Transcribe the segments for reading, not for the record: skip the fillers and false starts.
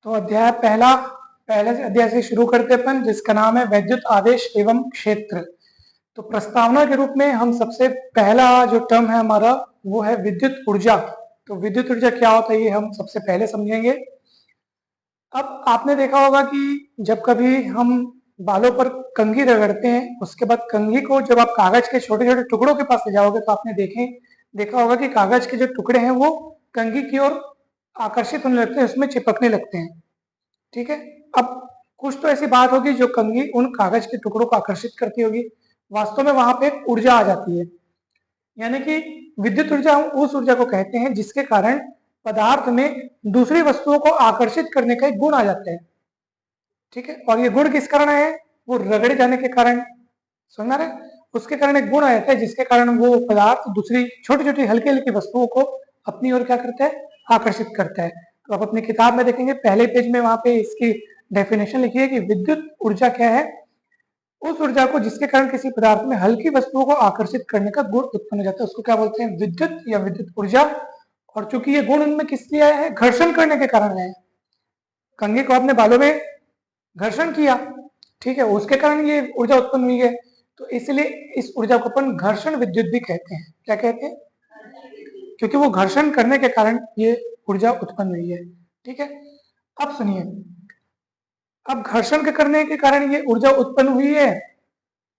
तो अध्याय पहले से अध्याय से शुरू करते अपन, जिसका नाम है वैद्युत आवेश एवं क्षेत्र। तो प्रस्तावना के रूप में हम सबसे पहला जो टर्म है हमारा वो है विद्युत ऊर्जा। तो विद्युत ऊर्जा क्या होता है ये हम सबसे पहले समझेंगे। अब आपने देखा होगा कि जब कभी हम बालों पर कंघी रगड़ते हैं, उसके बाद कंघी को जब आप कागज के छोटे छोटे टुकड़ों के पास ले जाओगे तो आपने देखा होगा कि कागज के जो टुकड़े हैं वो कंघी की ओर आकर्षित होने लगते हैं, उसमें चिपकने लगते हैं। ठीक है। अब कुछ तो ऐसी बात होगी जो कंघी उन कागज के टुकड़ों को आकर्षित करती होगी। वास्तव में वहां पे एक ऊर्जा आ जाती है, यानी कि विद्युत ऊर्जा हम उस ऊर्जा को कहते हैं जिसके कारण पदार्थ में दूसरी वस्तुओं को आकर्षित करने का एक गुण आ जाता है। ठीक है। और ये गुण किस कारण है? वो रगड़े जाने के कारण, समझ रहे? उसके कारण एक गुण आ जाता है जिसके कारण वो पदार्थ दूसरी छोटी छोटी हल्की हल्की वस्तुओं को अपनी ओर क्या करता है? आकर्षित करता है। तो आप अपनी किताब में देखेंगे पहले पेज में वहां पे इसकी डेफिनेशन लिखी है कि विद्युत ऊर्जा क्या है? उस ऊर्जा को जिसके कारण किसी पदार्थ में हल्की वस्तुओं को आकर्षित करने का गुण उत्पन्न हो जाता है, उसको क्या बोलते हैं? विद्युत या विद्युत ऊर्जा। और चूंकि ये गुण उनमें किस लिए आया है? घर्षण करने के कारण है। कंघी को आपने बालों में घर्षण किया, ठीक है, उसके कारण ये ऊर्जा उत्पन्न हुई है। तो इसलिए इस ऊर्जा को अपन घर्षण विद्युत भी कहते हैं। क्या कहते हैं? क्योंकि वो घर्षण करने के कारण ये ऊर्जा उत्पन्न हुई है। ठीक है। अब सुनिए, अब घर्षण के करने के कारण ये ऊर्जा उत्पन्न हुई है,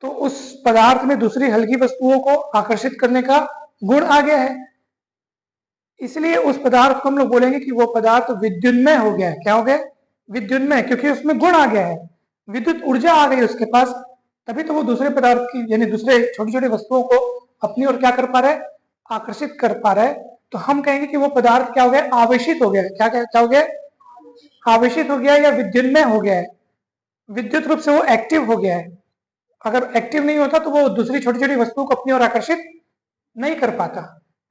तो उस पदार्थ में दूसरी हल्की वस्तुओं को आकर्षित करने का गुण आ गया है। इसलिए उस पदार्थ को हम लोग बोलेंगे कि वो पदार्थ विद्युन्मय हो गया है। क्या हो गया? विद्युन्मय, क्योंकि उसमें गुण आ गया है, विद्युत ऊर्जा आ गई उसके पास, तभी तो वो दूसरे पदार्थ की यानी दूसरे छोटी छोटी वस्तुओं को अपनी ओर क्या कर पा रहा है? आकर्षित कर पा रहा है। तो हम कहेंगे कि वो पदार्थ क्या हो गया? आवेशित हो गया है। क्या हो गया? आवेशित हो गया है या विद्युन्मय हो गया है। विद्युत रूप से वो एक्टिव हो गया है। अगर एक्टिव नहीं होता तो वो दूसरी छोटी छोटी वस्तुओं को अपनी ओर आकर्षित नहीं कर पाता,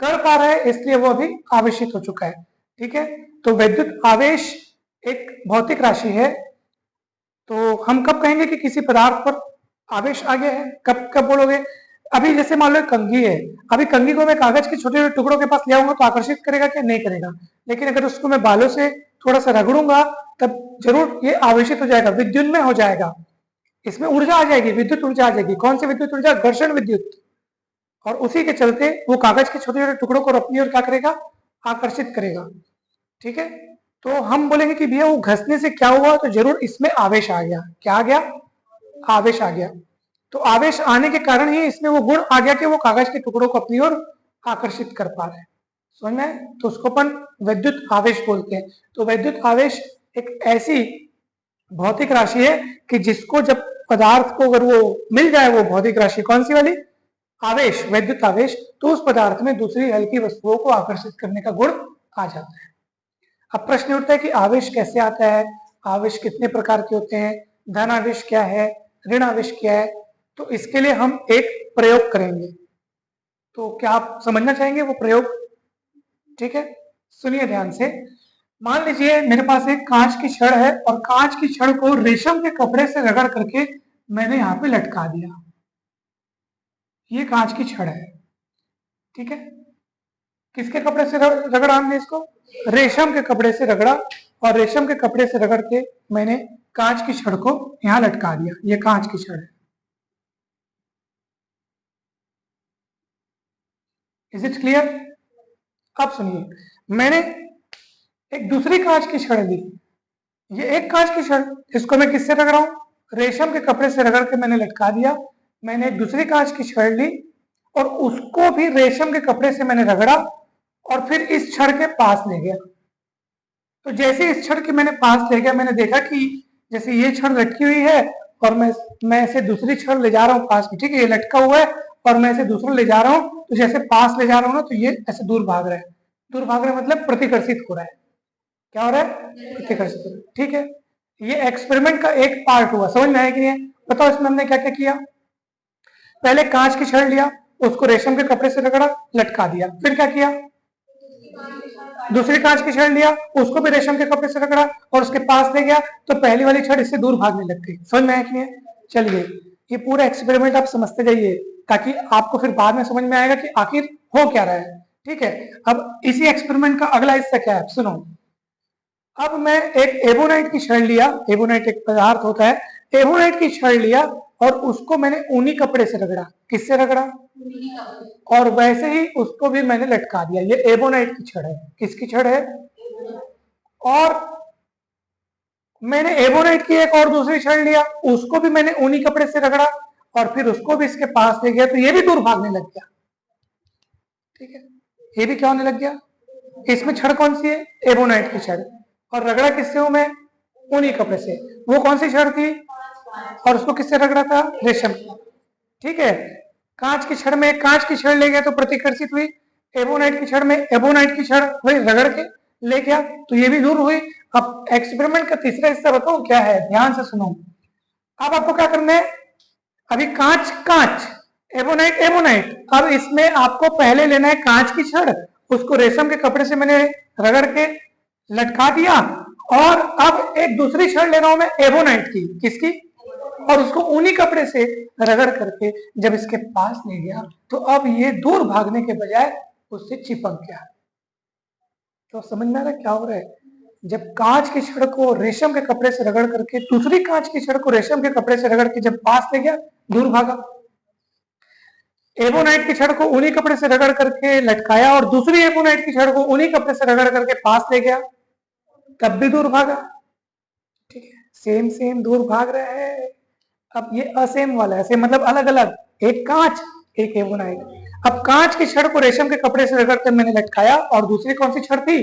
कर पा रहा है, इसलिए वो अभी आवेशित हो चुका है। ठीक है। तो विद्युत आवेश एक भौतिक राशि है। तो हम कब कहेंगे कि किसी पदार्थ पर आवेश आ गया है? कब कब बोलोगे? अभी जैसे मान लो कंघी है, अभी कंघी को मैं कागज के छोटे छोटे टुकड़ों के पास ले आऊंगा तो आकर्षित करेगा क्या? नहीं करेगा। लेकिन अगर उसको मैं बालों से थोड़ा सा रगड़ूंगा तब जरूर ये आवेशित हो जाएगा, विद्युन्मय हो जाएगा, इसमें ऊर्जा आ जाएगी, विद्युत ऊर्जा आ जाएगी। कौन सी विद्युत ऊर्जा? घर्षण विद्युत। और उसी के चलते वो कागज के छोटे छोटे टुकड़ों को अपनी ओर क्या करेगा? आकर्षित करेगा। ठीक है। तो हम बोलेंगे कि भैया वो घसने से क्या हुआ? तो जरूर इसमें आवेश आ गया। क्या आ गया? आवेश आ गया। तो आवेश आने के कारण ही इसमें वो गुण आ गया कि वो कागज के टुकड़ों को अपनी ओर आकर्षित कर पा रहे हैं। समझ में आया? तो उसको अपन विद्युत आवेश बोलते हैं। तो विद्युत आवेश एक ऐसी भौतिक राशि है कि जिसको जब पदार्थ को अगर वो मिल जाए, वो भौतिक राशि कौन सी वाली? आवेश, वैद्युत आवेश, तो उस पदार्थ में दूसरी हल्की वस्तुओं को आकर्षित करने का गुण आ जाता है। अब प्रश्न उठता है कि आवेश कैसे आता है? आवेश कितने प्रकार के होते हैं? धन आवेश क्या है? ऋण आवेश क्या है? तो इसके लिए हम एक प्रयोग करेंगे। तो क्या आप समझना चाहेंगे वो प्रयोग? ठीक है, सुनिए ध्यान से। मान लीजिए मेरे पास एक कांच की छड़ है और कांच की छड़ को रेशम के कपड़े से रगड़ करके मैंने यहाँ पे लटका दिया। ये कांच की छड़ है। ठीक है। किसके कपड़े से रगड़ा हमने इसको? रेशम के कपड़े से रगड़ा, और रेशम के कपड़े से रगड़ के मैंने कांच की छड़ को यहां लटका दिया। ये कांच की छड़ है। Is it clear? अब सुनिए, मैंने एक दूसरी कांच की छड़ ली। ये एक कांच की छड़, इसको मैं किससे रगड़ा हूं? रेशम के कपड़े से रगड़ के मैंने लटका दिया। मैंने एक दूसरी कांच की छड़ ली और उसको भी रेशम के कपड़े से मैंने रगड़ा और फिर इस छड़ के पास ले गया। तो जैसे इस छड़ के मैंने पास ले गया, मैंने देखा कि जैसे ये छड़ लटकी हुई है और मैं ऐसे दूसरी छड़ ले जा रहा हूँ पास में। ठीक है, ये लटका हुआ है और मैं ऐसे दूसरा ले जा रहा हूँ, तो जैसे पास ले जा रहा हूँ ना तो ये ऐसे दूर भाग रहा है। दूर भाग रहा है मतलब प्रतिकर्षित हो रहा है। क्या हो रहा है? प्रतिकर्षित हो रहा है। ठीक है, ये एक्सपेरिमेंट का एक पार्ट हुआ। समझ में आया कि नहीं? बताओ इसमें हमने क्या क्या किया? पहले कांच की छड़ लिया, उसको रेशम के कपड़े से रगड़ा, लटका दिया। फिर क्या किया? दूसरी कांच की छड़ लिया, उसको भी रेशम के कपड़े से रगड़ा और उसके पास ले गया, तो पहली वाली छड़ इससे दूर भागने लग गई। समझ में आया कि नहीं? चलिए, ये पूरा एक्सपेरिमेंट आप समझते जाइए ताकि आपको फिर बाद में समझ में आएगा कि आखिर हो क्या रहा है। ठीक है। अब इसी एक्सपेरिमेंट का अगला हिस्सा क्या है, सुनो। अब मैं एक एबोनाइट की छड़ लिया, एबोनाइट एक पदार्थ होता है, एबोनाइट की छड़ लिया और उसको मैंने ऊनी कपड़े से रगड़ा। किससे रगड़ा? और वैसे ही उसको भी मैंने लटका दिया। ये एबोनाइट की छड़ है। किसकी छड़ है? और मैंने एबोनाइट की एक और दूसरी छड़ लिया, उसको भी मैंने ऊनी कपड़े से रगड़ा और फिर उसको भी इसके पास ले गया, तो ये भी दूर भागने लग गया। ठीक है, ये भी क्या होने लग गया? इसमें छड़ कौन सी है? एबोनाइट की छड़। और रगड़ा किससे हूं मैं? ऊनी कपड़े से। वो कौन सी छड़ थी? और उसको किससे रगड़ा था? रेशम। ठीक है, कांच की छड़ में कांच की छड़ ले गया तो प्रतिकर्षित हुई, एबोनाइट की छड़ में एबोनाइट की छड़ वही रगड़ के ले गया, तो ये भी दूर हुई। अब एक्सपेरिमेंट का तीसरा हिस्सा बताओ क्या है, ध्यान से सुनो। अब आपको क्या करना है? अभी कांच कांच, एबोनाइट एबोनाइट, अब इसमें आपको पहले लेना है कांच की छड़, उसको रेशम के कपड़े से मैंने रगड़ के लटका दिया, और अब एक दूसरी छड़ ले रहा हूं मैं एबोनाइट की। किसकी? और उसको ऊनी कपड़े से रगड़ करके जब इसके पास ले गया, तो अब ये दूर भागने के बजाय उससे चिपक गया। तो समझ में आ रहा है क्या हो रहा है? जब कांच की छड़ को रेशम के कपड़े से रगड़ करके दूसरी कांच की छड़ को रेशम के कपड़े से रगड़ के जब पास ले गया, दूर भागा। एबोनाइट की छड़ को ऊनी कपड़े से रगड़ करके लटकाया और दूसरी एबोनाइट की छड़ को ऊनी कपड़े से रगड़ करके पास ले गया, तब भी दूर भागा। ठीक है, सेम सेम दूर भाग रहा है। अब ये असेम वाला है, सेम मतलब अलग अलग, एक कांच एक एबोनाइट। अब कांच की छड़ को रेशम के कपड़े से रगड़ कर मैंने लटकाया और दूसरी कौन सी छड़ थी?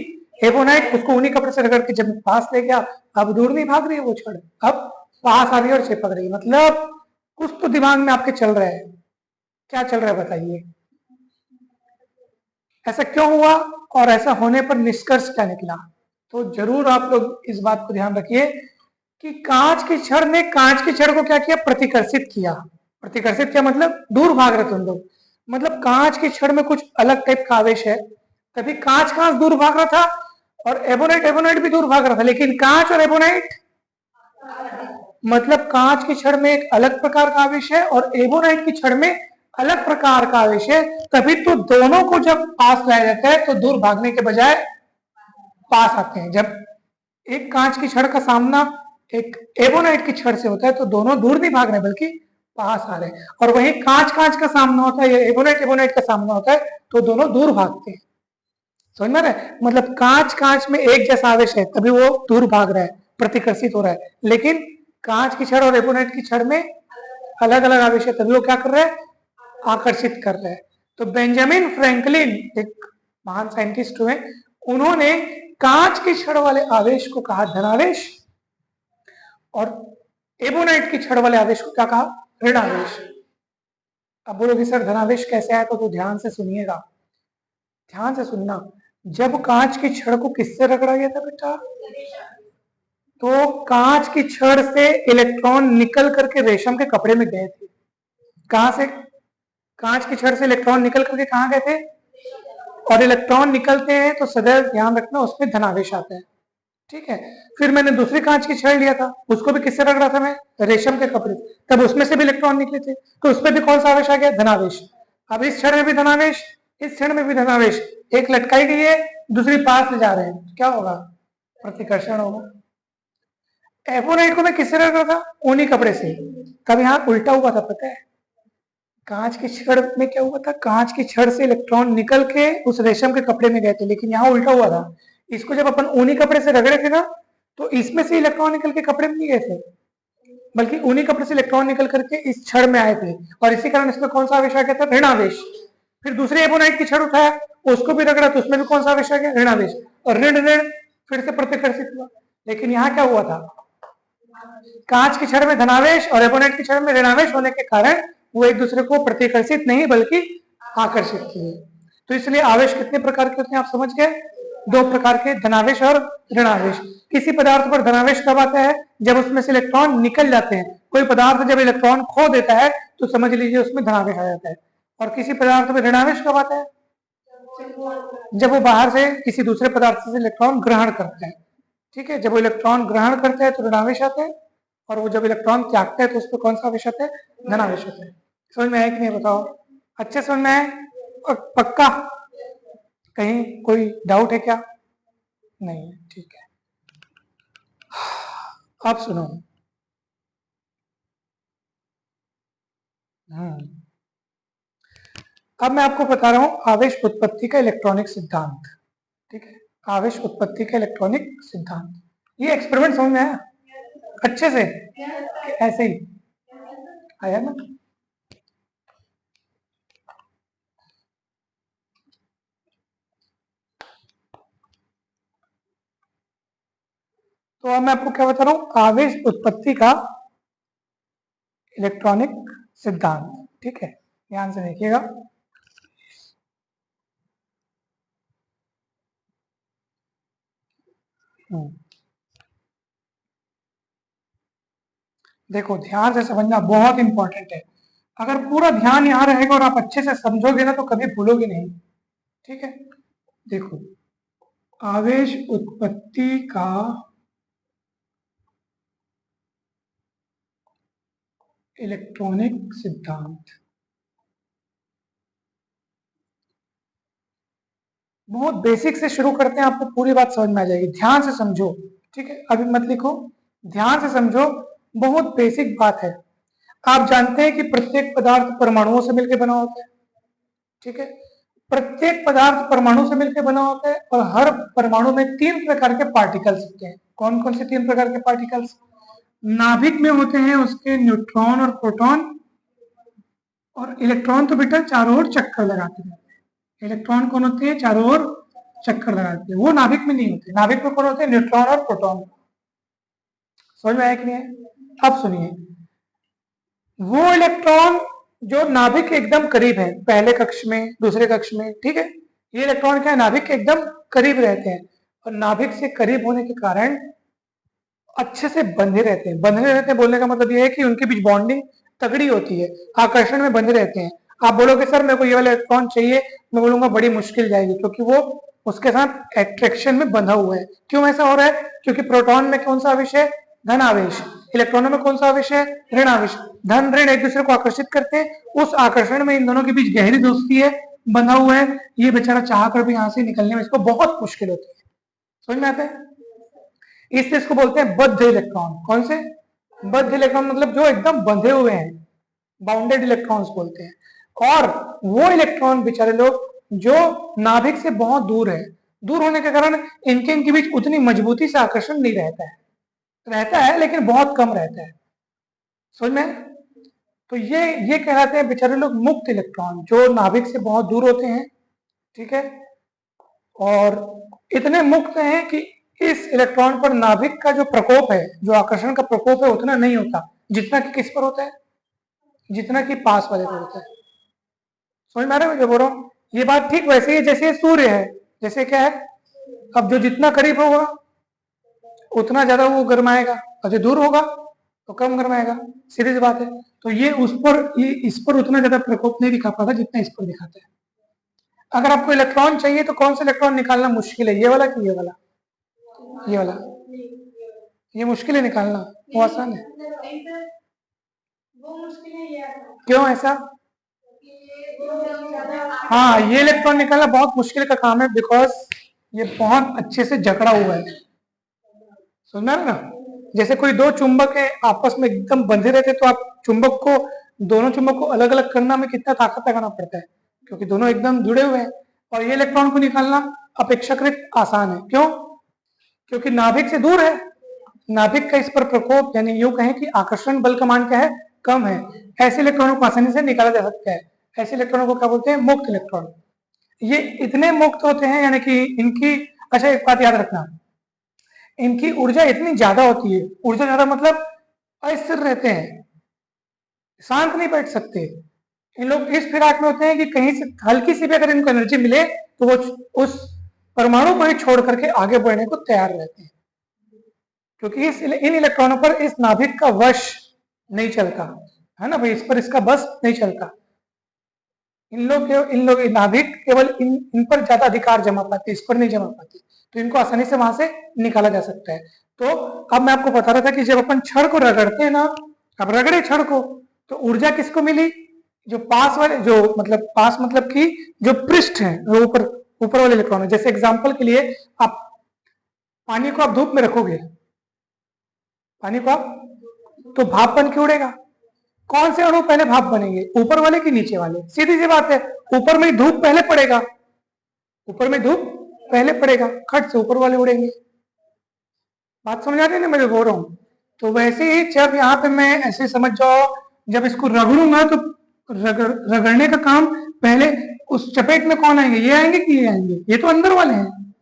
एबोनाइट, उसको ऊनी कपड़े से रगड़ के जब पास ले गया, अब दूर नहीं भाग रही है वो छड़, अब पास आ रही है और चिपक रही है। मतलब कुछ तो दिमाग में आपके चल रहा है। क्या चल रहा है बताइए? ऐसा क्यों हुआ और ऐसा होने पर निष्कर्ष क्या निकला? तो जरूर आप लोग इस बात को ध्यान रखिए कि कांच की छड़ ने कांच की छड़ को क्या किया? प्रतिकर्षित किया। प्रतिकर्षित क्या मतलब? दूर भाग रहे तुम लोग। मतलब कांच की छड़ में कुछ अलग टाइप का आवेश है, तभी कांच कांच दूर भाग रहा था और एबोनाइट एबोनाइट भी दूर भाग रहा था। लेकिन कांच और एबोनाइट मतलब कांच की छड़ में एक अलग प्रकार का आवेश है और एबोनाइट की छड़ में अलग प्रकार का आवेश है, तभी तो दोनों को जब पास लाया जाता है तो दूर भागने के बजाय पास आते हैं। जब एक कांच की छड़ का सामना एक एबोनाइट की छड़ से होता है तो दोनों दूर नहीं भाग रहे बल्कि पास आ रहे हैं, और वही कांच कांच का सामना होता है या एबोनाइट एबोनाइट का सामना होता है तो दोनों दूर भागते हैं। समझ में आ रहा है? मतलब कांच कांच में एक जैसा आवेश है तभी वो दूर भाग रहा है, प्रतिकर्षित हो रहा है, लेकिन कांच की छड़ और एबोनाइट की छड़ में अलग अलग आवेश है तभी वो क्या कर रहा है? आकर्षित कर रहा है। तो बेंजामिन फ्रैंकलिन एक महान साइंटिस्ट हुए, उन्होंने कांच की छड़ वाले आवेश को कहा धनावेश और एबोनाइट की छड़ वाले आवेश को क्या कहा? ऋणावेश। अब बोलोगे सर धनावेश कैसे आया? तो ध्यान से सुनिएगा, ध्यान से सुनना। जब कांच की छड़ को किससे रगड़ा गया था बेटा? तो कांच की छड़ से इलेक्ट्रॉन निकल करके रेशम के कपड़े में गए थे। कहां से? कांच की छड़ से इलेक्ट्रॉन निकल करके कहां गए थे? और इलेक्ट्रॉन निकलते हैं तो सदैव ध्यान रखना उसमें धनावेश आता है। ठीक है, फिर मैंने दूसरी कांच की छड़ लिया था, उसको भी किससे रगड़ा था मैं? रेशम के कपड़े, तब उसमें से भी इलेक्ट्रॉन निकले थे, तो उसमें भी कौन सा आवेश आ गया? धनावेश। अब इस छड़ में भी धनावेश, इस छड़ में भी धनावेश, एक लटकाई गई है दूसरी पास ले जा रहे हैं, क्या होगा? प्रतिकर्षण होगा। एबोनाइट को मैं किससे रगड़ा था? ऊनी कपड़े से, तब यहाँ उल्टा हुआ था पता है? कांच की छड़ में क्या हुआ था? कांच की छड़ से इलेक्ट्रॉन निकल के उस रेशम के कपड़े में गए थे, लेकिन यहाँ उल्टा हुआ था। इसको जब अपन ऊनी कपड़े से रगड़े थे ना, तो इसमें से इलेक्ट्रॉन निकल के कपड़े में नहीं गए थे, बल्कि ऊनी कपड़े से इलेक्ट्रॉन निकल करके इस छड़ में आए थे, और इसी कारण इसमें कौन सा आवेश आ गया था? ऋणावेश। फिर दूसरे एबोनाइट की छड़ उठाया, उसको भी रगड़ा, तो उसमें भी कौन सा आवेश आ गया? ऋणावेश। और ऋण ऋण फिर से प्रतिकर्षित हुआ। लेकिन यहाँ क्या हुआ था? कांच की छड़ में धनावेश और एबोनाइट की छड़ में ऋणावेश होने के कारण वो एक दूसरे को प्रतिकर्षित नहीं बल्कि आकर्षित किए। तो इसलिए आवेश कितने प्रकार के होते हैं आप समझ गए? दो प्रकार के, धनावेश और ऋणावेश। किसी पदार्थ पर धनावेश कब आता है? जब उसमें से इलेक्ट्रॉन निकल जाते हैं। कोई पदार्थ जब इलेक्ट्रॉन खो देता है तो समझ लीजिए उसमें धनावेश आ जाता है। और किसी पदार्थ में ऋणावेश कब आता है? जब वो बाहर से किसी दूसरे पदार्थ से इलेक्ट्रॉन ग्रहण करता है। ठीक है, जब वो इलेक्ट्रॉन ग्रहण करता है तो ऋणावेश आता है, और वो जब इलेक्ट्रॉन त्यागता है तो उस पर कौन सा आवेश आता है? धनावेश आता है। समझ में आया कि नहीं बताओ? अच्छे समझ में आए? और पक्का? कहीं कोई डाउट है क्या? नहीं, ठीक है। आप सुनो। हम्म अब मैं आपको बता रहा हूं आवेश उत्पत्ति का इलेक्ट्रॉनिक सिद्धांत। ठीक है, आवेश उत्पत्ति का इलेक्ट्रॉनिक सिद्धांत। ये एक्सपेरिमेंट समझ में आया अच्छे से? ऐसे ही आया ना? तो अब मैं आपको क्या बता रहा हूं, आवेश उत्पत्ति का इलेक्ट्रॉनिक सिद्धांत। ठीक है, ध्यान से देखिएगा। हम्म, देखो ध्यान से समझना बहुत इंपॉर्टेंट है। अगर पूरा ध्यान यहाँ रहेगा और आप अच्छे से समझोगे ना तो कभी भूलोगे नहीं। ठीक है, देखो आवेश उत्पत्ति का इलेक्ट्रॉनिक सिद्धांत बहुत बेसिक से शुरू करते हैं, आपको पूरी बात समझ में आ जाएगी। ध्यान से समझो। ठीक है, अभी मत लिखो, ध्यान से समझो। बहुत बेसिक बात है। आप जानते हैं कि प्रत्येक पदार्थ परमाणुओं से मिलकर बना होता है। ठीक है, प्रत्येक पदार्थ परमाणु से मिलकर बना होता है और हर परमाणु में 3 प्रकार के पार्टिकल्स होते हैं। कौन कौन से 3 प्रकार के पार्टिकल्स? नाभिक में होते हैं उसके न्यूट्रॉन और प्रोटॉन, और इलेक्ट्रॉन तो बेटा चारों ओर चक्कर लगाते हैं। इलेक्ट्रॉन कौन होते हैं? चारों ओर चक्कर लगाते हैं। वो नाभिक में नहीं होते। नाभिक में कौन होते हैं? न्यूट्रॉन और प्रोटॉन। समझ में आया कि नहीं है? अब सुनिए, वो इलेक्ट्रॉन जो नाभिक के एकदम करीब है, पहले कक्ष में, दूसरे कक्ष में, ठीक है, ये इलेक्ट्रॉन क्या है? नाभिक के एकदम करीब रहते हैं और नाभिक से करीब होने के कारण अच्छे से बंधे रहते हैं। बंधे रहते हैं बोलने का मतलब ये है कि उनके बीच बॉन्डिंग तगड़ी होती है, आकर्षण में बंधे रहते हैं। आप बोलोगे सर मेरे को ये वाला इलेक्ट्रॉन चाहिए, मैं बोलूंगा बड़ी मुश्किल जाएगी, क्योंकि वो उसके साथ एट्रैक्शन में बंधा हुआ है। क्यों ऐसा हो रहा है? क्योंकि प्रोटॉन में कौन सा आवेश है? धन आवेश। इलेक्ट्रॉनों में कौन सा आवेश है? ऋण आवेश। धन ऋण एक दूसरे को आकर्षित करते हैं। उस आकर्षण में इन दोनों के बीच गहरी दोस्ती है, बंधा हुआ है। ये बेचारा चाह कर भी यहां से निकलने में इसको बहुत मुश्किल होती है। समझ में आता है? इसलिए इसको बोलते हैं बद्ध इलेक्ट्रॉन। कौन से? बद्ध इलेक्ट्रॉन, मतलब जो एकदम बंधे हुए हैं, बाउंडेड इलेक्ट्रॉन्स बोलते हैं। और वो इलेक्ट्रॉन बेचारे लोग जो नाभिक से बहुत दूर है, दूर होने के कारण इनके बीच उतनी मजबूती से आकर्षण नहीं रहता है। रहता है लेकिन बहुत कम रहता है। समझ में? तो ये कहलाते हैं बेचारे लोग मुक्त इलेक्ट्रॉन, जो नाभिक से बहुत दूर होते हैं। ठीक है, और इतने मुक्त हैं कि इस इलेक्ट्रॉन पर नाभिक का जो प्रकोप है, जो आकर्षण का प्रकोप है, उतना नहीं होता जितना कि किस पर होता है? जितना कि पास वाले पर होता है। समझ में आ रहा है मैं जो बोल रहा हूँ? ये बात ठीक वैसे ही जैसे सूर्य है। जैसे क्या है, अब जो जितना करीब होगा उतना ज्यादा वो गर्माएगा, और जो दूर होगा तो कम गर्माएगा। सीधी सी बात है। तो ये इस पर उतना ज्यादा प्रकोप नहीं दिखा पाता जितना इस पर दिखाता है। अगर आपको इलेक्ट्रॉन चाहिए तो कौन सा इलेक्ट्रॉन निकालना मुश्किल है, ये वाला कि ये वाला? ये वाला। ये मुश्किल है निकालना, वो आसान है। क्यों ऐसा? हाँ, ये इलेक्ट्रॉन निकालना बहुत मुश्किल का काम है, बिकॉज ये बहुत अच्छे से जकड़ा हुआ है। समझ ना? जैसे कोई दो चुंबक है, आपस में एकदम बंधे रहते, तो आप दोनों चुंबक को अलग अलग करना में कितना ताकत लगाना पड़ता है, क्योंकि दोनों एकदम जुड़े हुए हैं। और ये इलेक्ट्रॉन को निकालना अपेक्षाकृत आसान है। क्यों? क्योंकि नाभिक से दूर है। नाभिक का इस पर प्रकोप, यानी यूं कहें कि आकर्षण बल का मान क्या है? कम है। ऐसे इलेक्ट्रॉनों को आसानी से निकाला जा सकता है। ऐसे इलेक्ट्रॉनों को क्या बोलते हैं? मुक्त इलेक्ट्रॉन। ये इतने मुक्त होते हैं, यानी कि इनकी, अच्छा एक बात याद रखना, इनकी ऊर्जा इतनी ज्यादा होती है। ऊर्जा ज्यादा मतलब अस्थिर रहते हैं, शांत नहीं बैठ सकते। इन लोग इस फिराक में होते हैं कि कहीं से हल्की सी भी अगर इनको एनर्जी मिले तो वो उस परमाणु को ही छोड़ करके आगे बढ़ने को तैयार रहते हैं, क्योंकि इन इलेक्ट्रॉनों पर इस नाभिक का वश नहीं चलता है ना भाई, इस पर इसका बस नहीं चलता। इन लोग नाभिक केवल इन पर ज्यादा अधिकार जमा पाते, इस पर नहीं जमा पाते, तो इनको आसानी से वहां से निकाला जा सकता है। तो अब मैं आपको बता रहा था कि जब अपन छड़ को रगड़ते हैं ना, अब रगड़े छड़ को, तो ऊर्जा किसको मिली? जो पास वाले, जो मतलब पास मतलब कि जो पृष्ठ है, वो ऊपर ऊपर वाले इलेक्ट्रॉन है। जैसे एग्जांपल के लिए, आप पानी को आप धूप में रखोगे पानी को आप तो भाप बन के उड़ेगा। कौन से अणु पहले भाप बनेंगे, ऊपर वाले कि नीचे वाले? सीधी सी बात है, ऊपर में धूप पहले पड़ेगा, ऊपर में धूप पहले पड़ेगा, खट से ऊपर वाले उड़ेंगे। बात समझ आ रही है ना मैं जो बोल रहा हूं? तो वैसे ही जब यहाँ पे मैं ऐसे समझ जाओ, जब इसको रगड़ूंगा तो रगड़ने का काम पहले उस चपेट में कौन आएंगे, ये आएंगे कि ये आएंगे? ये तो अंदर वाले हैं।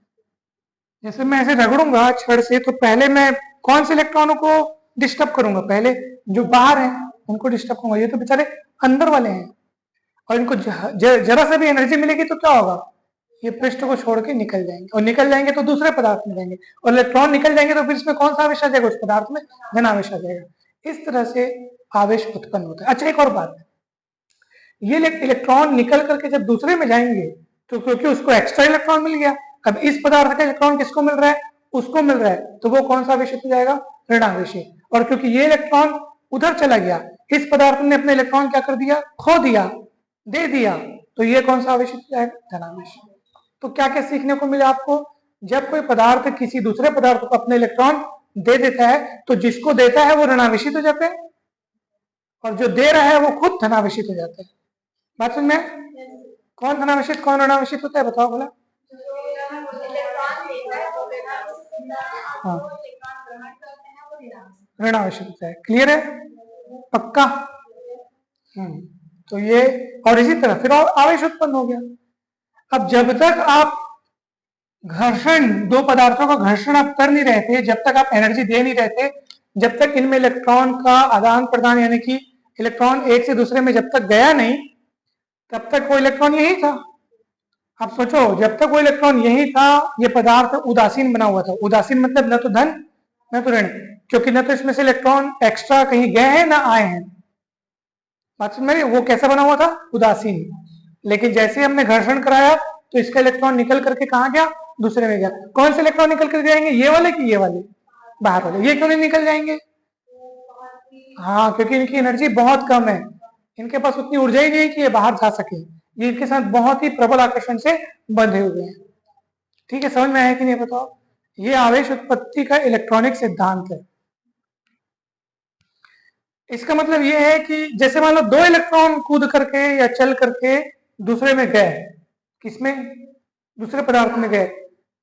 जैसे मैं ऐसे रगड़ूंगा छड़ से तो पहले मैं कौन से इलेक्ट्रॉनों को डिस्टर्ब करूंगा? पहले जो बाहर हैं उनको डिस्टर्ब करूंगा, ये तो बेचारे अंदर वाले हैं। और इनको जरा सा भी एनर्जी मिलेगी तो क्या होगा, ये पृष्ठ को छोड़ के निकल जाएंगे, और निकल जाएंगे तो दूसरे पदार्थ में जाएंगे, और इलेक्ट्रॉन निकल जाएंगे तो फिर इसमें कौन सा आवेश आ जाएगा, उस पदार्थ में धन आवेश आ जाएगा। इस तरह से आवेश उत्पन्न होता है। अच्छा, एक और बात, ये इलेक्ट्रॉन निकल करके जब दूसरे में जाएंगे तो क्योंकि उसको एक्स्ट्रा इलेक्ट्रॉन मिल गया, अब इस पदार्थ का इलेक्ट्रॉन किसको मिल रहा है, उसको मिल रहा है, तो वो कौन सा आवेशित हो जाएगा, ऋणावेशी। और क्योंकि ये इलेक्ट्रॉन उधर चला गया, इस पदार्थ ने अपने इलेक्ट्रॉन क्या कर दिया, खो दिया, दे दिया, तो ये कौन सा आवेशित हो जाएगा, धनावेश। तो क्या क्या सीखने को मिला आपको, जब कोई पदार्थ किसी दूसरे पदार्थ को अपने इलेक्ट्रॉन दे देता है तो जिसको देता है वो ऋणावेशित हो जाता है, और जो दे रहा है वो खुद धनावेशित हो जाता है। बात समझ में? कौन धनावेशित कौन ऋणावेशित होता है, बताओ बोला? हाँ, ऋणावेशित होता है। क्लियर है, पक्का? तो ये, और इसी तरह फिर और आवेश उत्पन्न हो गया। अब जब तक आप घर्षण, दो पदार्थों का घर्षण आप कर नहीं रहे थे, जब तक आप एनर्जी दे नहीं रहे थे, जब तक इनमें इलेक्ट्रॉन का आदान प्रदान, यानी कि इलेक्ट्रॉन एक से दूसरे में जब तक गया नहीं, तब तक वो इलेक्ट्रॉन यही था। आप सोचो, जब तक वो इलेक्ट्रॉन यही था, ये पदार्थ उदासीन बना हुआ था। उदासीन मतलब न तो धन न तो ऋण, क्योंकि न तो इसमें से इलेक्ट्रॉन एक्स्ट्रा कहीं गए हैं ना आए हैं। बात समझ में? वो कैसा बना हुआ था, उदासीन। लेकिन जैसे हमने घर्षण कराया तो इसका इलेक्ट्रॉन निकल करके कहाँ गया, दूसरे में गया। कौन से इलेक्ट्रॉन निकल कर जाएंगे, ये वाले कि ये वाले, बाहर वाले? ये क्यों नहीं निकल जाएंगे? हाँ, क्योंकि इनकी एनर्जी बहुत कम है, इनके पास उतनी ऊर्जा ही नहीं कि ये बाहर जा सके, ये इनके साथ बहुत ही प्रबल आकर्षण से बंधे हुए हैं। ठीक है, समझ में आया कि नहीं बताओ? ये आवेश उत्पत्ति का इलेक्ट्रॉनिक सिद्धांत है। इसका मतलब ये है कि जैसे मान लो दो इलेक्ट्रॉन कूद करके या चल करके दूसरे में गए, किसमें, दूसरे पदार्थ में गए,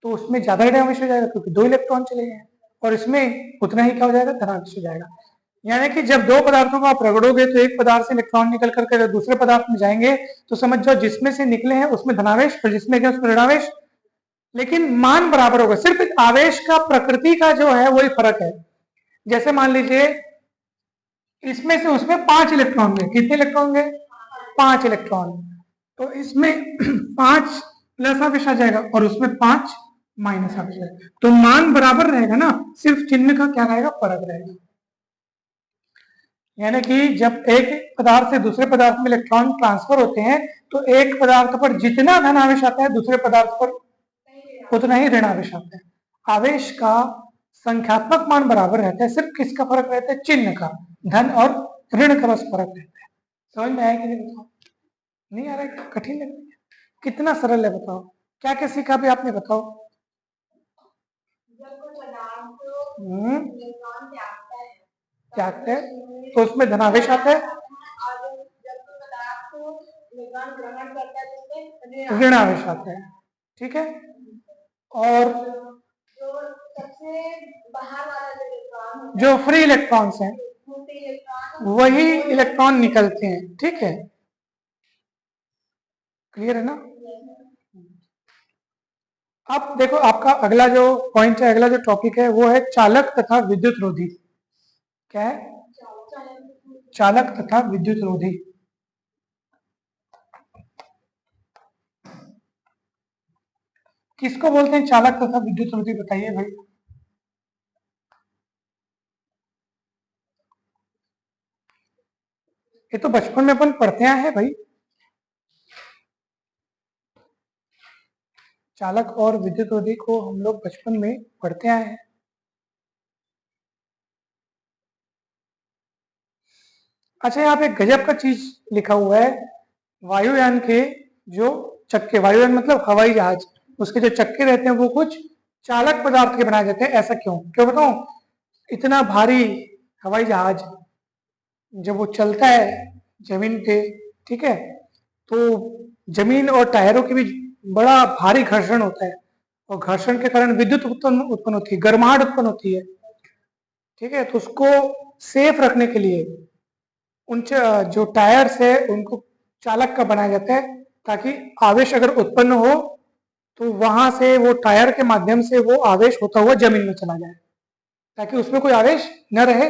तो उसमें ज्यादा ऋणावेश हो जाएगा क्योंकि दो इलेक्ट्रॉन चले गए, और इसमें उतना ही क्या हो जाएगा, धनावेश हो जाएगा। यानी कि जब दो पदार्थों को आप रगड़ोगे तो एक पदार्थ से इलेक्ट्रॉन निकल करके दूसरे पदार्थ में जाएंगे, तो समझ जाओ जिसमें से निकले हैं उसमें धनावेश और जिसमें गए उसमें ऋणावेश, लेकिन मान बराबर होगा। सिर्फ आवेश का प्रकृति का जो है वही फर्क है। जैसे मान लीजिए इसमें से उसमें 5 इलेक्ट्रॉन गए, कितने इलेक्ट्रॉन गए, 5 इलेक्ट्रॉन, तो इसमें 5 प्लस आवेश आ जाएगा और उसमें 5 माइनस आवेश आएगा, तो मान बराबर रहेगा ना, सिर्फ चिन्ह का क्या रहेगा, फर्क रहेगा। यानी कि जब एक पदार्थ से दूसरे पदार्थ में इलेक्ट्रॉन ट्रांसफर होते हैं तो एक पदार्थ पर जितना धन आवेश आता है दूसरे पदार्थ पर उतना ही ऋण आवेश आता है। आवेश का संख्यात्मक मान बराबर रहता है, सिर्फ किसका फर्क रहता है, चिन्ह का, धन और ऋण का बस फर्क रहता है। समझ में आया कि नहीं बताओ? नहीं आ रहा है, कठिन लग रहा है? कितना सरल है बताओ, क्या क्या सीखा भी आपने, बताओ? त्यागता है तो उसमें धनावेश आता है, ऋणावेश आता है। ठीक है, और जो फ्री इलेक्ट्रॉन्स हैं वही इलेक्ट्रॉन निकलते हैं। ठीक है, क्लियर है ना? अब देखो, आपका अगला जो पॉइंट है, अगला जो टॉपिक है वो है चालक तथा विद्युत रोधी। क्या है, चालक तथा विद्युत रोधी। किसको बोलते हैं चालक तथा विद्युत रोधी, बताइए भाई? ये तो बचपन में अपन पढ़ते आए हैं भाई, चालक और विद्युत रोधी को हम लोग बचपन में पढ़ते आए हैं। अच्छा, यहाँ पे गजब का चीज लिखा हुआ है, वायुयान के जो चक्के, वायुयान मतलब हवाई जहाज, उसके जो चक्के रहते हैं वो कुछ चालक पदार्थ के बनाए जाते हैं। ऐसा क्यों, क्यों बताऊं? इतना भारी हवाई जहाज जब वो चलता है जमीन पे, ठीक है, तो जमीन और टायरों के बीच बड़ा भारी घर्षण होता है, और घर्षण के कारण विद्युत उत्पन्न उत्पन्न होती है, गर्माहट उत्पन्न होती है, ठीक है। तो उसको सेफ रखने के लिए उन जो टायर्स है उनको चालक का बनाया जाता है, ताकि आवेश अगर उत्पन्न हो तो वहां से वो टायर के माध्यम से वो आवेश होता हुआ जमीन में चला जाए, ताकि उसमें कोई आवेश न रहे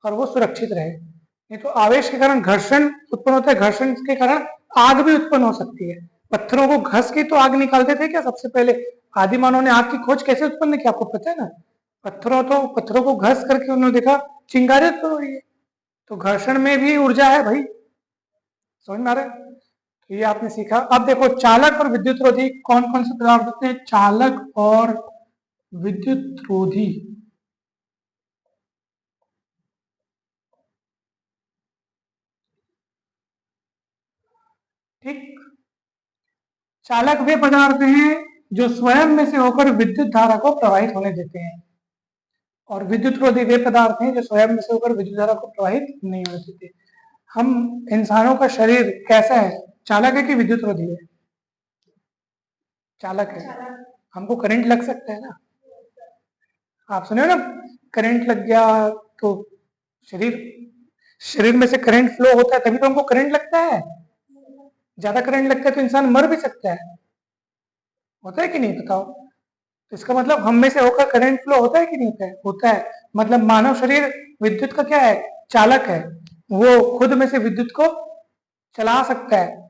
और वो सुरक्षित रहे। नहीं तो आवेश के कारण घर्षण उत्पन्न होता है, घर्षण के कारण आग भी उत्पन्न हो सकती है। पत्थरों को घस के तो आग निकालते थे क्या सबसे पहले? आदि मानव ने आग की खोज कैसे उत्पन्न की, आपको पता है ना? पत्थरों को घस करके उन्होंने देखा चिंगारी उत्पन्न हो रही है। तो घर्षण में भी ऊर्जा है भाई, समझ में आ रहा है? तो ये आपने सीखा। अब देखो चालक और विद्युत रोधी कौन कौन से पदार्थ होते हैं? चालक और विद्युत रोधी, ठीक। चालक वे पदार्थ हैं जो स्वयं में से होकर विद्युत धारा को प्रवाहित होने देते हैं, और विद्युत रोधी वे पदार्थ हैं जो स्वयं में से होकर विद्युत धारा को प्रवाहित नहीं होने देते। हम इंसानों का शरीर कैसा है? चालक है कि विद्युत रोधी है? चालक है। हमको करंट लग सकता है ना? आप सुने हो ना, करंट लग गया तो शरीर शरीर में से करंट फ्लो होता है, तभी तो हमको करंट लगता है। ज्यादा करंट लगता है तो इंसान मर भी सकता है, होता है कि नहीं बताओ? तो इसका मतलब हम में से होकर करंट फ्लो होता है कि नहीं होता है? होता है। मतलब मानव शरीर विद्युत का क्या है? चालक है। वो खुद में से विद्युत को चला सकता है।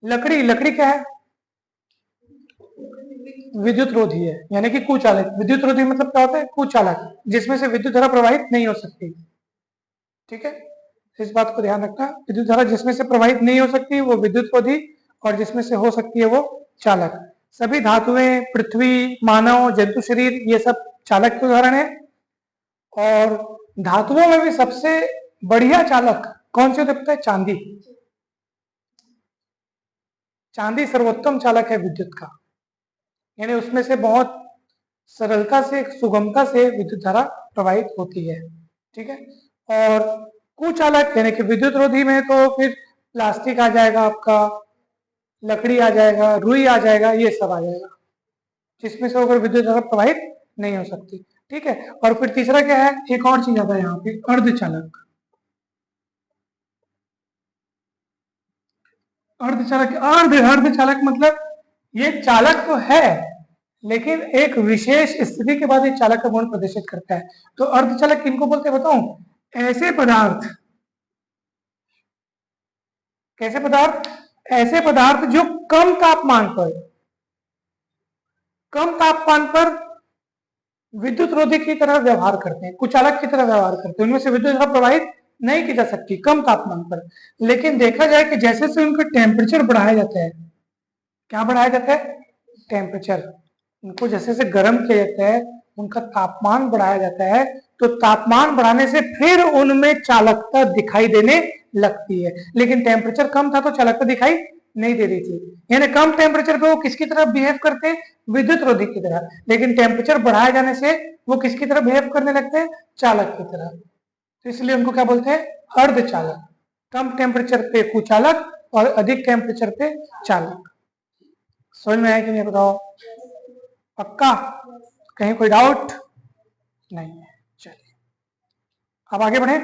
लकड़ी लकड़ी क्या है? विद्युत रोधी है, यानी कि कुचालक। विद्युत रोधी मतलब क्या होता है? कुचालक, जिसमें से विद्युत धारा प्रवाहित नहीं हो सकती, ठीक है। इस बात को ध्यान रखना, विद्युत धारा जिसमें से प्रवाहित नहीं हो सकती वो विद्युत रोधी, और जिसमें से हो सकती है वो चालक। सभी धातुएं, पृथ्वी, मानव, जंतु शरीर, ये सब चालक के उदाहरण है। और धातुओं में भी सबसे बढ़िया चालक कौन से होता है? चांदी। चांदी सर्वोत्तम चालक है विद्युत का, यानी उसमें से बहुत सरलता से, सुगमता से विद्युत धारा प्रवाहित होती है, ठीक है। और कुचालक यानी कि विद्युत रोधी में तो फिर प्लास्टिक आ जाएगा आपका, लकड़ी आ जाएगा, रुई आ जाएगा, ये सब आ जाएगा, जिसमें से होकर विद्युत धारा प्रवाहित नहीं हो सकती, ठीक है। और फिर तीसरा क्या है? एक और चीज आता है यहाँ पे, अर्धचालक। अर्धचालक मतलब ये चालक तो है, लेकिन एक विशेष स्थिति के बाद ये चालक का गुण प्रदर्शित करता है। तो अर्धचालक किनको बोलते हैं बताऊं? ऐसे पदार्थ, कैसे पदार्थ? ऐसे पदार्थ जो कम तापमान पर विद्युत रोधी की तरह व्यवहार करते हैं, कुचालक की तरह व्यवहार करते हैं। उनमें से विद्युत धारा प्रवाहित नहीं की जा सकती कम तापमान पर। लेकिन देखा जाए कि जैसे जैसे उनका टेम्परेचर बढ़ाया जाता है, क्या बढ़ाया जाता है? टेम्परेचर। उनको जैसे जैसे गर्म किया जाता है, उनका तापमान बढ़ाया जाता है, तो तापमान बढ़ाने से फिर उनमें चालकता दिखाई देने लगती है। लेकिन टेम्परेचर कम था तो चालकता दिखाई नहीं दे रही थी, यानी कम टेम्परेचर पे वो किसकी तरह बिहेव करते हैं? विद्युत रोधी की तरह। लेकिन टेम्परेचर बढ़ाए जाने से वो किसकी तरह बिहेव करने लगते हैं? चालक की तरह। तो इसलिए उनको क्या बोलते हैं? अर्धचालक। कम टेम्परेचर पे कुचालक और अधिक टेम्परेचर पे चालक। समझ में आया कि नहीं बताओ? पक्का? कहीं कोई डाउट नहीं है? चलिए अब आगे बढ़े।